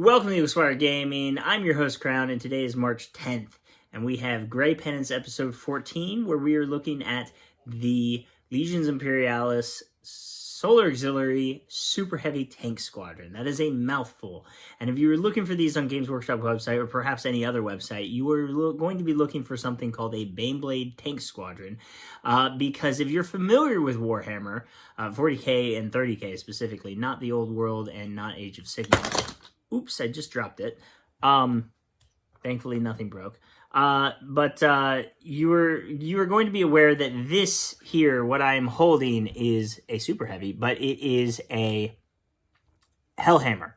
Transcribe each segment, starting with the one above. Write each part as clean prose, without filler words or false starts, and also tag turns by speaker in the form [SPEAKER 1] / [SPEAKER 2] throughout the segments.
[SPEAKER 1] Welcome to Squadron Gaming. I'm your host, Crown, and today is March 10th, and we have Grey Penance episode 14, where we are looking at the Legions Imperialis Solar Auxilia Super Heavy Tank Squadron. That is a mouthful. And if you were looking for these on Games Workshop website, or perhaps any other website, you are going to be looking for something called a Baneblade Tank Squadron. Because if you're familiar with Warhammer, 40k and 30k specifically, not the Old World and not Age of Sigmar. Oops, I just dropped it. Thankfully, nothing broke. But you are going to be aware that this here, what I'm holding, is a super heavy, but it is a Hellhammer,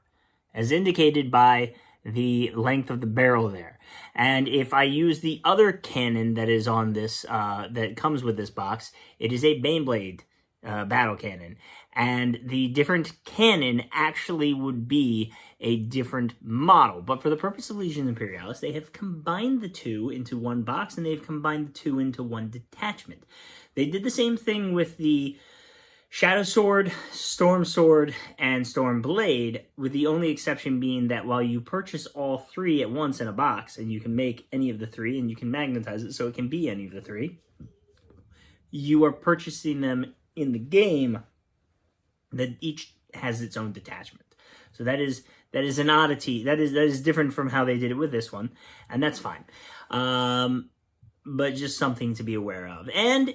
[SPEAKER 1] as indicated by the length of the barrel there. And if I use the other cannon that is on this, that comes with this box, it is a Baneblade battle cannon. And the different cannon actually would be a different model. But for the purpose of Legion Imperialis, they have combined the two into one box, and they've combined the two into one detachment. They did the same thing with the Shadow Sword, Storm Sword, and Storm Blade, with the only exception being that while you purchase all three at once in a box, and you can make any of the three, and you can magnetize it so it can be any of the three, you are purchasing them in the game that each has its own detachment. So that is an oddity. That is different from how they did it with this one, and that's fine. But just something to be aware of. And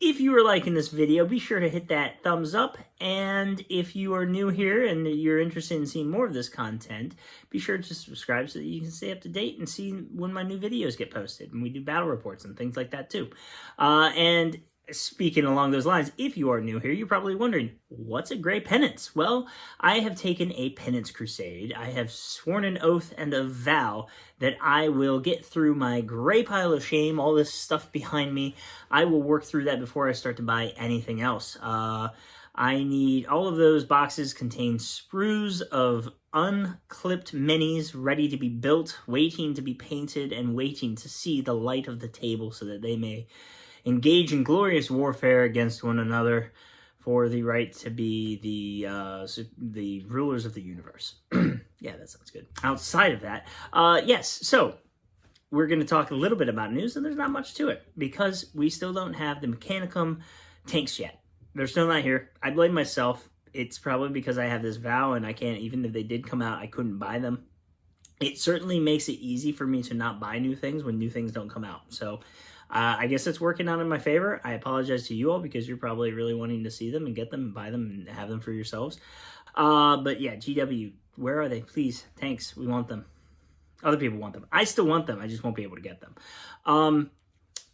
[SPEAKER 1] if you are liking this video, be sure to hit that thumbs up. And if you are new here and you're interested in seeing more of this content, be sure to subscribe so that you can stay up to date and see when my new videos get posted. And we do battle reports and things like that too. And speaking along those lines, if you are new here, you're probably wondering, what's a Grey Penance? Well, I have taken a penance crusade. I have sworn an oath and a vow that I will get through my gray pile of shame, all this stuff behind me. I will work through that before I start to buy anything else. I need all of those boxes contain sprues of unclipped minis ready to be built, waiting to be painted, and waiting to see the light of the table so that they may engage in glorious warfare against one another for the right to be the rulers of the universe. Yeah, that sounds good. Outside of that, yes, so we're going to talk a little bit about news, and there's not much to it because we still don't have the Mechanicum tanks yet. They're still not here. I blame myself. It's probably because I have this vow and I can't, even if they did come out, I couldn't buy them. It certainly makes it easy for me to not buy new things when new things don't come out. So I guess it's working out in my favor. I apologize to you all because you're probably really wanting to see them and get them and buy them and have them for yourselves. But yeah, GW, where are they? Please, thanks. We want them. Other people want them. I still want them. I just won't be able to get them.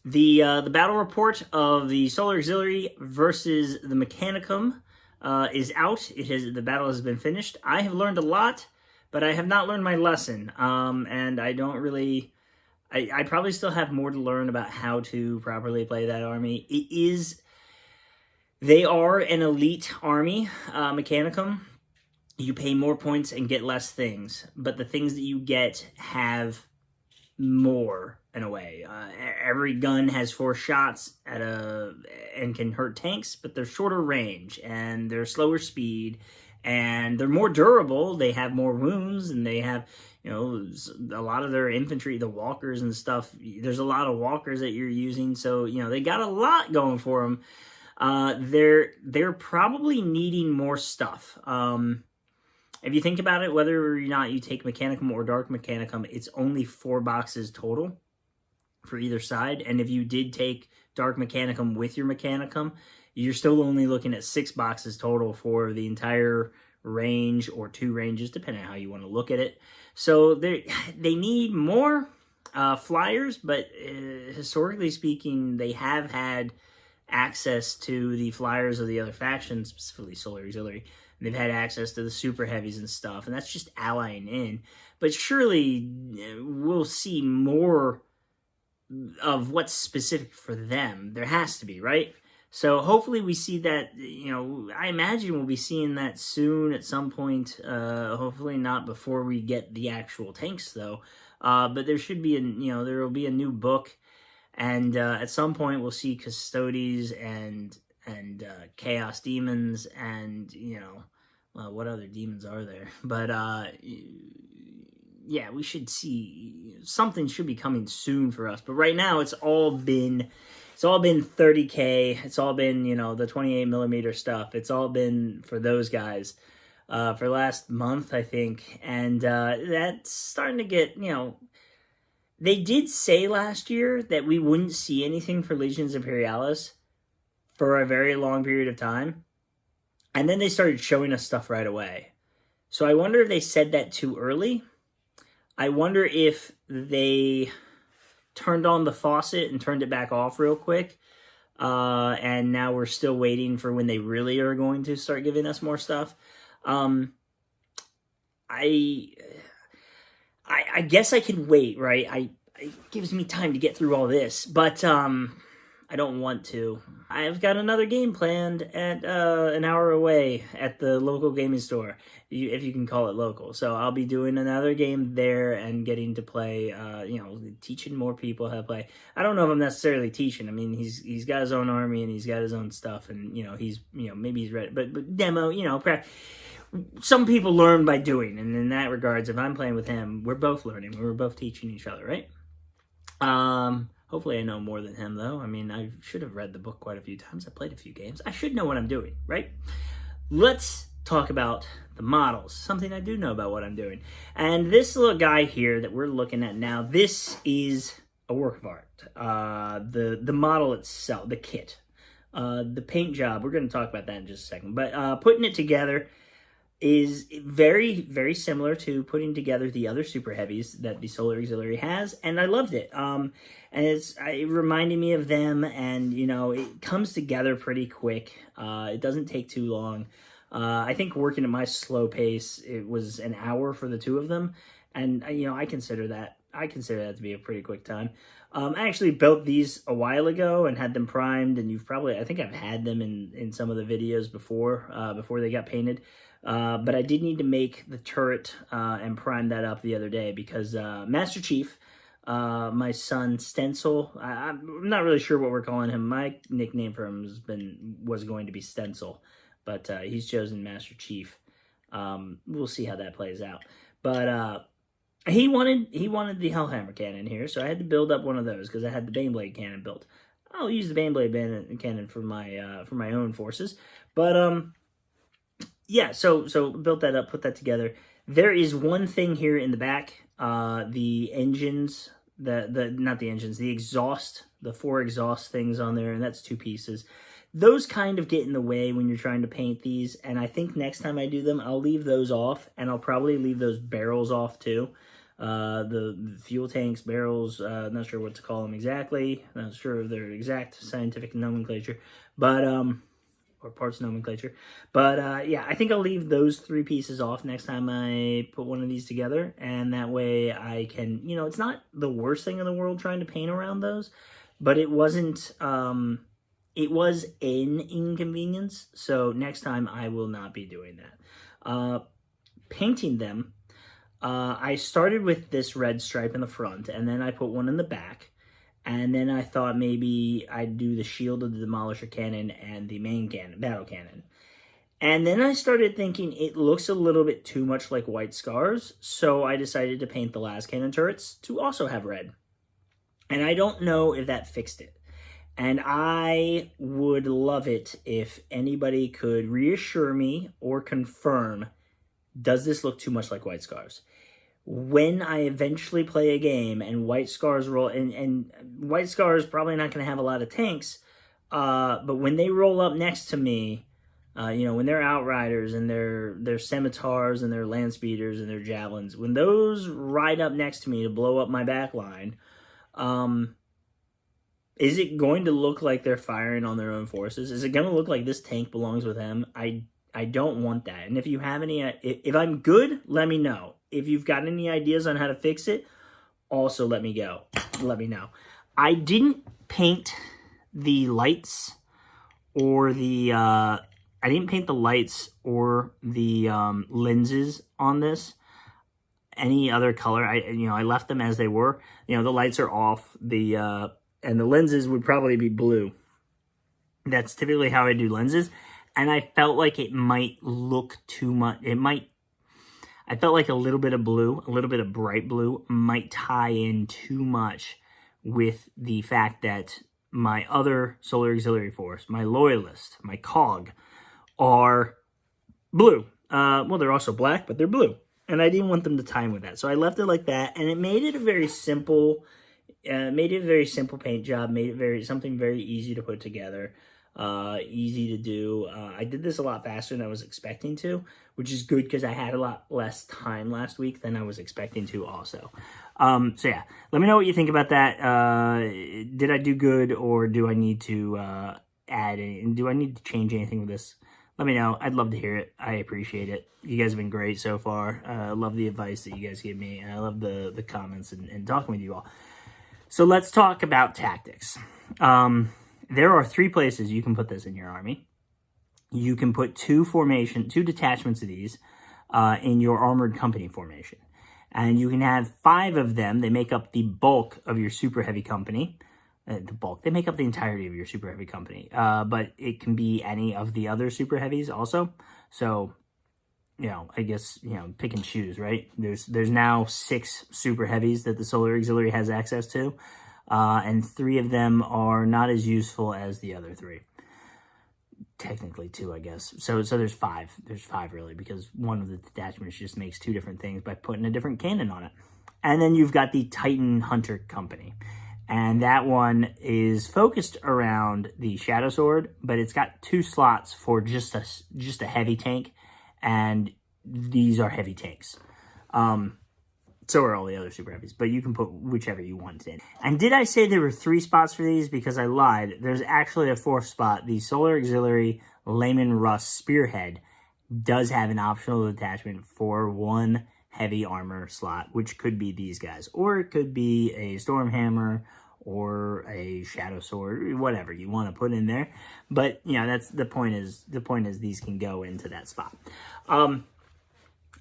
[SPEAKER 1] The battle report of the Solar Auxilia versus the Mechanicum is out. The battle has been finished. I have learned a lot, but I have not learned my lesson. And I don't really... I probably still have more to learn about how to properly play that army. They are an elite army, Mechanicum. You pay more points and get less things, but the things that you get have more in a way. Every gun has 4 shots and can hurt tanks, but they're shorter range and they're slower speed and they're more durable. They have more wounds and they have, you know, a lot of their infantry, the walkers and stuff. There's a lot of walkers that you're using, so you know they got a lot going for them. They're probably needing more stuff. If you think about it, whether or not you take Mechanicum or Dark Mechanicum, it's only 4 boxes total for either side. And if you did take Dark Mechanicum with your Mechanicum, you're still only looking at 6 boxes total for the entire range or 2 ranges, depending on how you want to look at it. So they need more flyers, but historically speaking, they have had access to the flyers of the other factions, specifically Solar Auxilia. They've had access to the super heavies and stuff, and that's just allying in. But surely we'll see more of what's specific for them. There has to be, right? So hopefully we see that, you know, I imagine we'll be seeing that soon at some point. Hopefully not before we get the actual tanks, though. But there should be, there will be a new book. And at some point we'll see Custodes and Chaos Demons and, well, what other demons are there? But yeah, we should see something should be coming soon for us. But right now, it's all been 30K. It's all been, the 28mm stuff. It's all been for those guys for last month, I think. And that's starting to get, they did say last year that we wouldn't see anything for Legions Imperialis for a very long period of time. And then they started showing us stuff right away. So I wonder if they said that too early. I wonder if they turned on the faucet and turned it back off real quick. And now we're still waiting for when they really are going to start giving us more stuff. I guess I can wait, right? It gives me time to get through all this, but I don't want to. I've got another game planned at an hour away at the local gaming store, if you can call it local. So I'll be doing another game there and getting to play, teaching more people how to play. I don't know if I'm necessarily teaching. I mean, he's got his own army and he's got his own stuff, and maybe he's ready, but demo, some people learn by doing, and in that regards, if I'm playing with him, we're both learning. We're both teaching each other, right? Hopefully I know more than him, though. I mean, I should have read the book quite a few times. I played a few games. I should know what I'm doing, right? Let's talk about the models, something I do know about what I'm doing. And this little guy here that we're looking at now, this is a work of art. The model itself, the kit, the paint job, we're going to talk about that in just a second. But putting it together is very, very similar to putting together the other Super Heavies that the Solar Auxiliary has, and I loved it. And it reminded me of them, and, it comes together pretty quick. It doesn't take too long. I think working at my slow pace, it was an hour for the two of them, and, I consider that to be a pretty quick time. I actually built these a while ago and had them primed, and I think I've had them in some of the videos before they got painted. But I did need to make the turret and prime that up the other day because Master Chief, my son Stencil, I'm not really sure what we're calling him. My nickname for him was going to be Stencil, but he's chosen Master Chief. We'll see how that plays out. But he wanted the Hellhammer cannon here, so I had to build up one of those because I had the Baneblade cannon built. I'll use the Baneblade cannon for my own forces, but yeah, so built that up, put that together. There is one thing here in the back, the engines, the exhaust, the 4 exhaust things on there, and that's 2 pieces. Those kind of get in the way when you're trying to paint these, and I think next time I do them, I'll leave those off, and I'll probably leave those barrels off too. The fuel tanks, barrels, not sure what to call them exactly, not sure of their exact scientific nomenclature, but or parts nomenclature. But yeah, I think I'll leave those 3 pieces off next time I put one of these together, and that way I can, it's not the worst thing in the world trying to paint around those, but it wasn't, it was an inconvenience, so next time I will not be doing that. Painting them, I started with this red stripe in the front, and then I put one in the back. And then I thought maybe I'd do the shield of the Demolisher cannon and the main cannon, battle cannon. And then I started thinking it looks a little bit too much like White Scars, so I decided to paint the last cannon turrets to also have red. And I don't know if that fixed it. And I would love it if anybody could reassure me or confirm, does this look too much like White Scars? When I eventually play a game and White Scars roll, and White Scars probably not going to have a lot of tanks, but when they roll up next to me, when they're Outriders and their Scimitars and their Land Speeders and their Javelins, when those ride up next to me to blow up my back line, is it going to look like they're firing on their own forces? Is it going to look like this tank belongs with them? I don't want that. And if you have any, if I'm good, let me know. If you've got any ideas on how to fix it, also let me know. I didn't paint the lights or the lenses on this any other color. I left them as they were. The lights are off. And the lenses would probably be blue. That's typically how I do lenses. And I felt like it might look too much. I felt like a little bit of blue, a little bit of bright blue might tie in too much with the fact that my other Solar Auxiliary Force, my Loyalist, my COG, are blue. Well, they're also black, but they're blue. And I didn't want them to tie in with that. So I left it like that, and it made it a very simple paint job, made it something very easy to put together, easy to do. I did this a lot faster than I was expecting to, which is good because I had a lot less time last week than I was expecting to also. So yeah, let me know what you think about that. Did I do good, or do I need to do I need to change anything with this? Let me know. I'd love to hear it. I appreciate it. You guys have been great so far. I love the advice that you guys give me, and I love the comments and talking with you all. So let's talk about tactics. There are 3 places you can put this in your army. You can put 2 detachments of these in your armored company formation. And you can have 5 of them. They make up the bulk of your super heavy company. They make up the entirety of your super heavy company. But it can be any of the other super heavies also. So, I guess, pick and choose, right? There's now 6 super heavies that the Solar Auxiliary has access to. And 3 of them are not as useful as the other 3. Technically 2, I guess. So there's 5. There's 5 really, because one of the detachments just makes 2 different things by putting a different cannon on it. And then you've got the Titan Hunter Company. And that one is focused around the Shadow Sword, but it's got 2 slots for just a heavy tank, and these are heavy tanks. So are all the other super heavies, but you can put whichever you want in. And did I say there were 3 spots for these? Because I lied. There's actually a 4th spot. The Solar Auxiliary Layman Russ Spearhead does have an optional detachment for 1 heavy armor slot, which could be these guys, or it could be a Stormhammer or a Shadow Sword, whatever you want to put in there. But that's the point. Is these can go into that spot.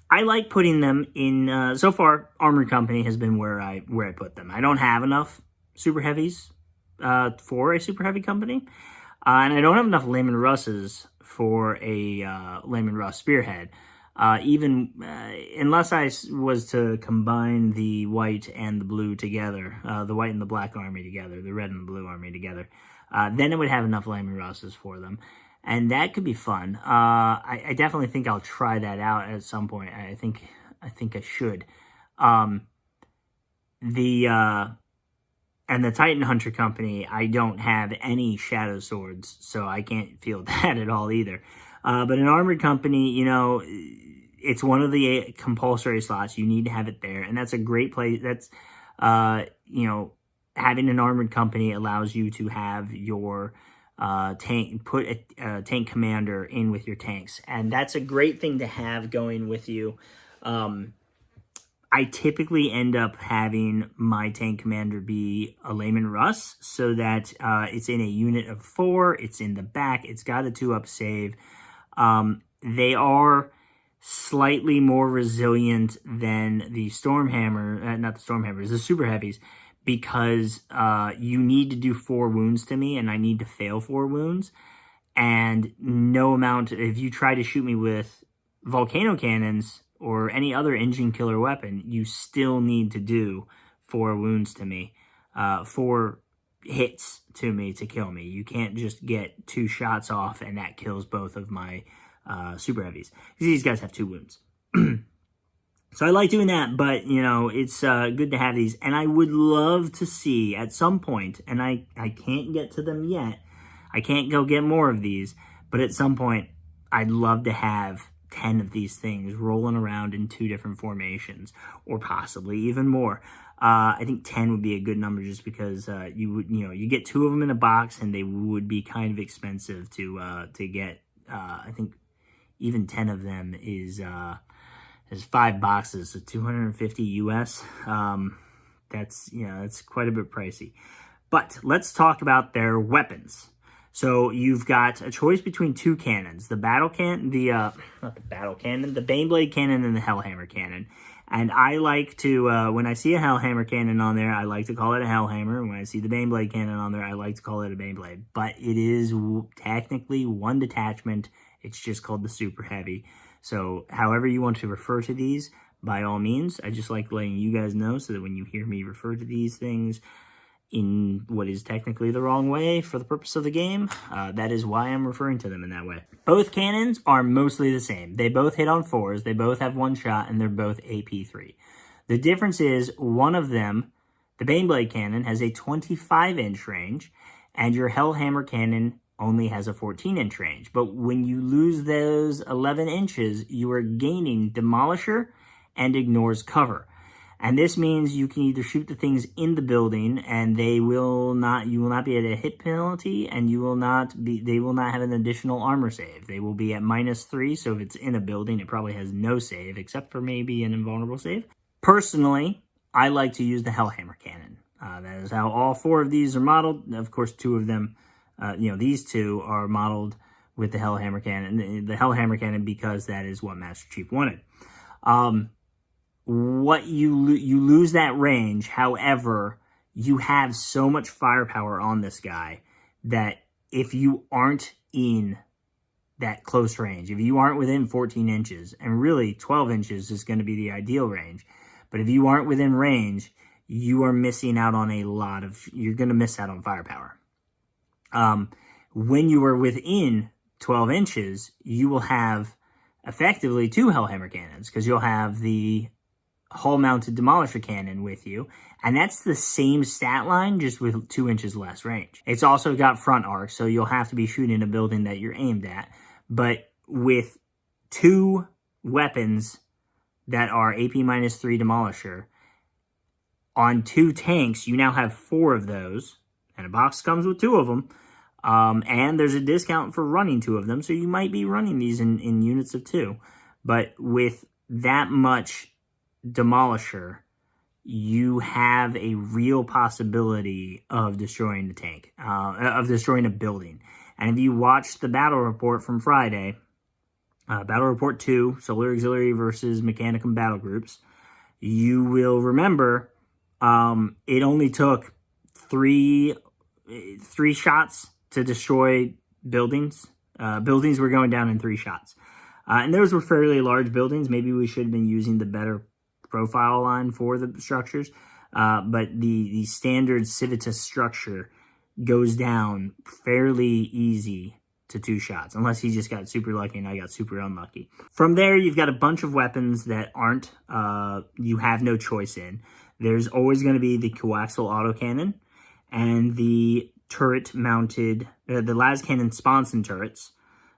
[SPEAKER 1] I like putting them in. So far, Armored Company has been where I put them. I don't have enough super heavies for a super heavy company, and I don't have enough Layman Russes for a Layman Russ Spearhead. Unless I was to combine the white and the blue together, the white and the black army together, the red and the blue army together, then it would have enough Layman Russes for them. And that could be fun. I definitely think I'll try that out at some point. I think I should. And the Titan Hunter Company, I don't have any Shadow Swords, so I can't field that at all either. But an Armored Company, it's one of the compulsory slots. You need to have it there, and that's a great place. That's, having an Armored Company allows you to have your put a tank commander in with your tanks, and that's a great thing to have going with you. I typically end up having my tank commander be a Layman Russ, so that it's in a unit of 4, it's in the back, it's got a 2-up save. They are slightly more resilient than the Stormhammer, not the Stormhammers, the Super Heavies, because you need to do 4 wounds to me, and I need to fail 4 wounds. And no amount, if you try to shoot me with volcano cannons or any other engine killer weapon, you still need to do 4 wounds to me, 4 hits to me to kill me. You can't just get 2 shots off and that kills both of my Super Heavies. These guys have 2 wounds. So I like doing that, but, it's good to have these. And I would love to see at some point, and I can't get to them yet, I can't go get more of these, but at some point, I'd love to have 10 of these things rolling around in 2 different formations, or possibly even more. I think 10 would be a good number, just because you get 2 of them in a box, and they would be kind of expensive to get. I think even 10 of them is 5 boxes, so 250 US. That's quite a bit pricey. But let's talk about their weapons. So you've got a choice between 2 cannons: the Baneblade cannon and the Hellhammer cannon. And I like to, when I see a Hellhammer cannon on there, I like to call it a Hellhammer. When I see the Baneblade cannon on there, I like to call it a Baneblade. But it is technically 1 detachment. It's just called the Super Heavy. So however you want to refer to these, by all means. I just like letting you guys know so that when you hear me refer to these things in what is technically the wrong way for the purpose of the game, that is why I'm referring to them in that way. Both cannons are mostly the same. They both hit on 4s, they both have 1 shot, and they're both AP3. The difference is one of them, the Baneblade cannon, has a 25-inch range, and your Hellhammer cannon only has a 14-inch range. But when you lose those 11 inches, you are gaining Demolisher and ignores cover. And this means you can either shoot the things in the building and you will not be at a hit penalty, and they will not have an additional armor save. They will be at -3, so if it's in a building, it probably has no save, except for maybe an invulnerable save. Personally, I like to use the Hellhammer cannon. That is how all 4 of these are modeled. Of course, 2 of them, these 2 are modeled with the Hellhammer cannon. The Hellhammer cannon because that is what Master Chief wanted. What you lose that range. However, you have so much firepower on this guy that if you aren't in that close range, if you aren't within 14 inches, and really 12 inches is going to be the ideal range, but if you aren't within range, you are missing out on you're going to miss out on firepower. When you are within 12 inches, you will have effectively 2 Hellhammer cannons, because you'll have the hull-mounted Demolisher cannon with you, and that's the same stat line, just with 2 inches less range. It's also got front arc, so you'll have to be shooting a building that you're aimed at, but with 2 weapons that are AP-3 Demolisher, on 2 tanks, you now have 4 of those, and a box comes with 2 of them, and there's a discount for running 2 of them, so you might be running these in units of 2, but with that much Demolisher, you have a real possibility of destroying the tank, of destroying a building. And if you watch the battle report from Friday, Battle Report 2, Solar Auxiliary versus Mechanicum battle groups, you will remember it only took 3 shots to destroy buildings. Buildings were going down in 3 shots. And those were fairly large buildings. Maybe we should have been using the better profile line for the structures, but the standard Civitas structure goes down fairly easy to 2 shots, unless he just got super lucky and I got super unlucky. From there, you've got a bunch of weapons that aren't, you have no choice in. There's always going to be the coaxial autocannon and the turret-mounted, the las cannon sponson turrets.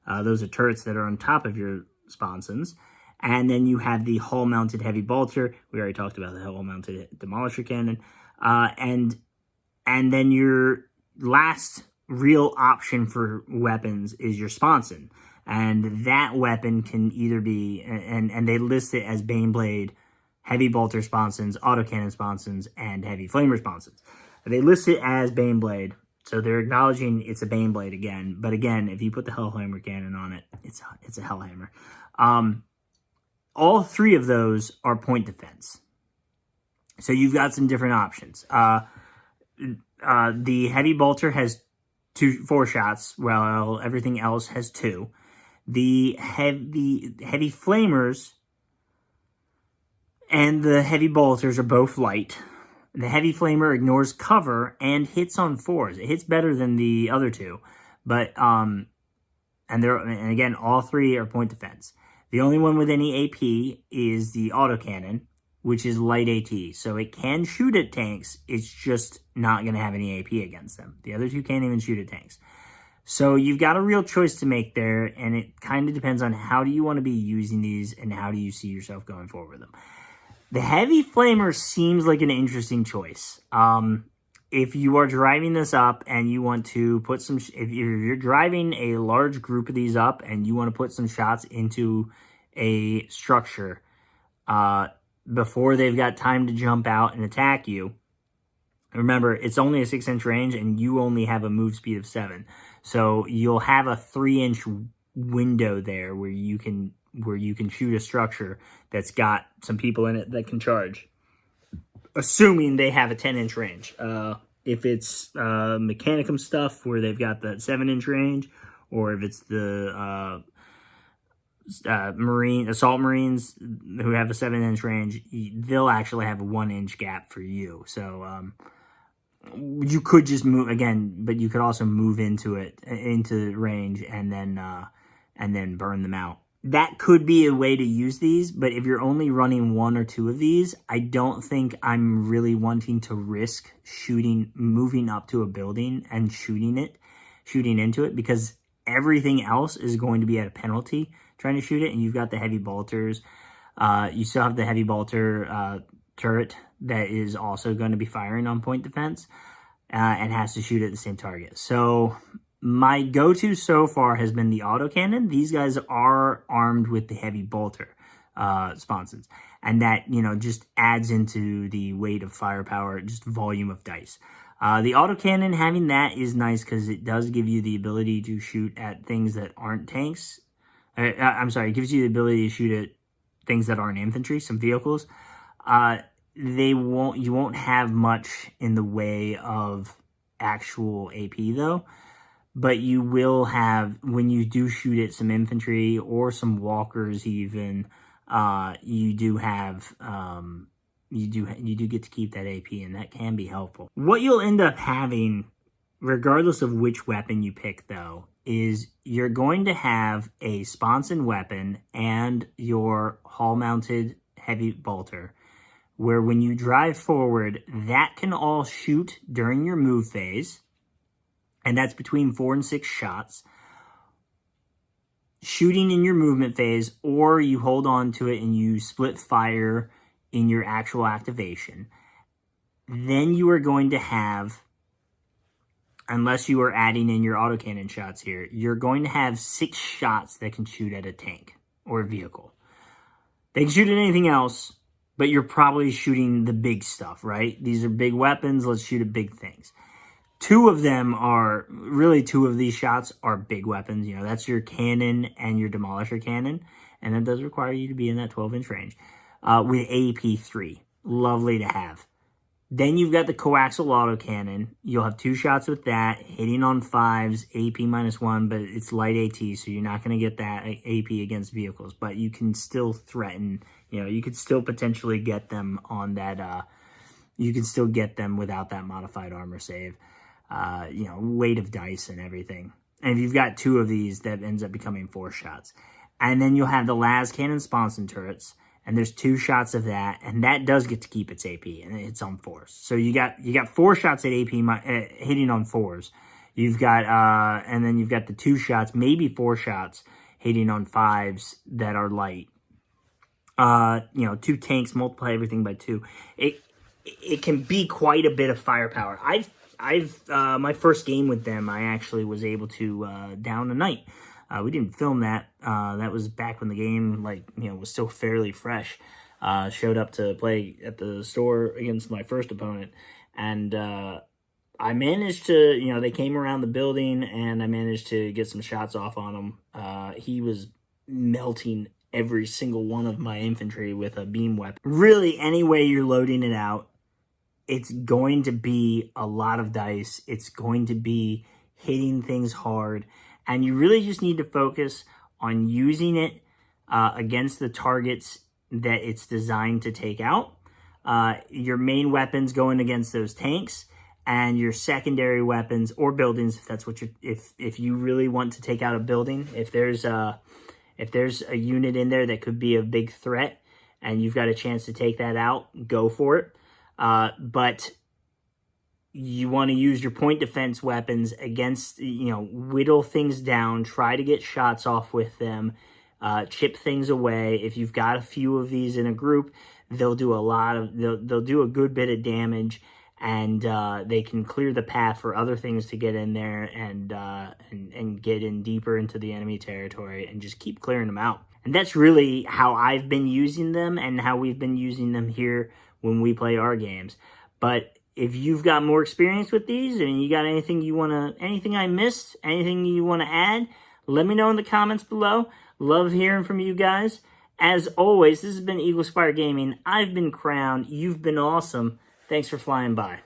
[SPEAKER 1] Those are turrets that are on top of your sponsons. And then you have the hull-mounted heavy bolter. We already talked about the hull-mounted Demolisher cannon. And then your last real option for weapons is your sponson. And that weapon can either be, and they list it as Baneblade, heavy bolter sponsons, autocannon sponsons, and heavy flamer sponsons. They list it as Baneblade, so they're acknowledging it's a Baneblade again. But again, if you put the Hellhammer cannon on it, it's a Hellhammer. All 3 of those are point defense. So you've got some different options. The heavy bolter has 4 shots, while everything else has 2. The heavy flamers and the heavy bolters are both light. The heavy flamer ignores cover and hits on 4s. It hits better than the other 2, but and again, all 3 are point defense. The only one with any AP is the autocannon, which is light AT. So it can shoot at tanks. It's just not going to have any AP against them. The other 2 can't even shoot at tanks. So you've got a real choice to make there, and it kind of depends on how do you want to be using these and how do you see yourself going forward with them. The heavy flamer seems like an interesting choice. If you are driving this up and you want to put some, if you're driving a large group of these up and you want to put some shots into a structure before they've got time to jump out and attack you, remember, it's only a 6-inch range and you only have a move speed of 7. So you'll have a 3-inch window there where you can shoot a structure that's got some people in it that can charge, assuming they have a 10-inch range. If it's Mechanicum stuff where they've got the 7-inch range, or if it's the assault marines who have a 7-inch range, they'll actually have a 1-inch gap for you. So you could just move again, but you could also move into range and then burn them out. That could be a way to use these, but if you're only running 1 or 2 of these, I don't think I'm really wanting to risk moving up to a building and shooting into it, because everything else is going to be at a penalty trying to shoot it, and you've got the heavy bolters. You still have the heavy bolter turret that is also going to be firing on point defense and has to shoot at the same target. So my go-to so far has been the autocannon. These guys are armed with the heavy bolter sponsons, and that, just adds into the weight of firepower, just volume of dice. The autocannon, having that is nice because it does give you the ability to shoot at things that aren't tanks. It gives you the ability to shoot at things that aren't infantry, some vehicles. You won't have much in the way of actual AP though, but you will have, when you do shoot at some infantry or some walkers even, you do have, you do get to keep that AP, and that can be helpful. What you'll end up having, regardless of which weapon you pick though, is you're going to have a sponson weapon and your hull-mounted heavy bolter, where when you drive forward, that can all shoot during your move phase, and that's between 4 and 6 shots, shooting in your movement phase, or you hold on to it and you split fire in your actual activation. Then you are going to have, unless you are adding in your autocannon shots here, you're going to have 6 shots that can shoot at a tank or a vehicle. They can shoot at anything else, but you're probably shooting the big stuff, right? These are big weapons. Let's shoot at big things. 2 of these shots are big weapons. That's your cannon and your demolisher cannon. And that does require you to be in that 12-inch range. With AP3. Lovely to have. Then you've got the coaxial autocannon. You'll have 2 shots with that, hitting on 5s, AP -1, but it's light AT, so you're not going to get that AP against vehicles. But you can still threaten, you could still potentially get them on that, you can still get them without that modified armor save. Weight of dice and everything. And if you've got 2 of these, that ends up becoming 4 shots. And then you'll have the las cannon sponson turrets, and there's 2 shots of that, and that does get to keep its AP, and it's on 4s. So you got 4 shots at AP hitting on 4s. You've got and then you've got the 2 shots, maybe 4 shots hitting on 5s that are light. 2 tanks, multiply everything by 2. It can be quite a bit of firepower. My first game with them, I actually was able to down a knight. We didn't film that. That was back when the game, was still fairly fresh. Showed up to play at the store against my first opponent, and I managed to, they came around the building, and I managed to get some shots off on him. He was melting every single one of my infantry with a beam weapon. Really, any way you're loading it out, it's going to be a lot of dice. It's going to be hitting things hard. And you really just need to focus on using it against the targets that it's designed to take out. Your main weapons going against those tanks, and your secondary weapons or buildings, if that's what if you really want to take out a building, if there's a unit in there that could be a big threat and you've got a chance to take that out, go for it. But you want to use your point defense weapons against, whittle things down, try to get shots off with them, chip things away. If you've got a few of these in a group, they'll do they'll do a good bit of damage, and they can clear the path for other things to get in there and get in deeper into the enemy territory and just keep clearing them out. And that's really how I've been using them and how we've been using them here when we play our games. But if you've got more experience with these and you got anything I missed, anything you want to add, let me know in the comments below. Love hearing from you guys. As always, this has been Eagle Spire Gaming. I've been Crown. You've been awesome. Thanks for flying by.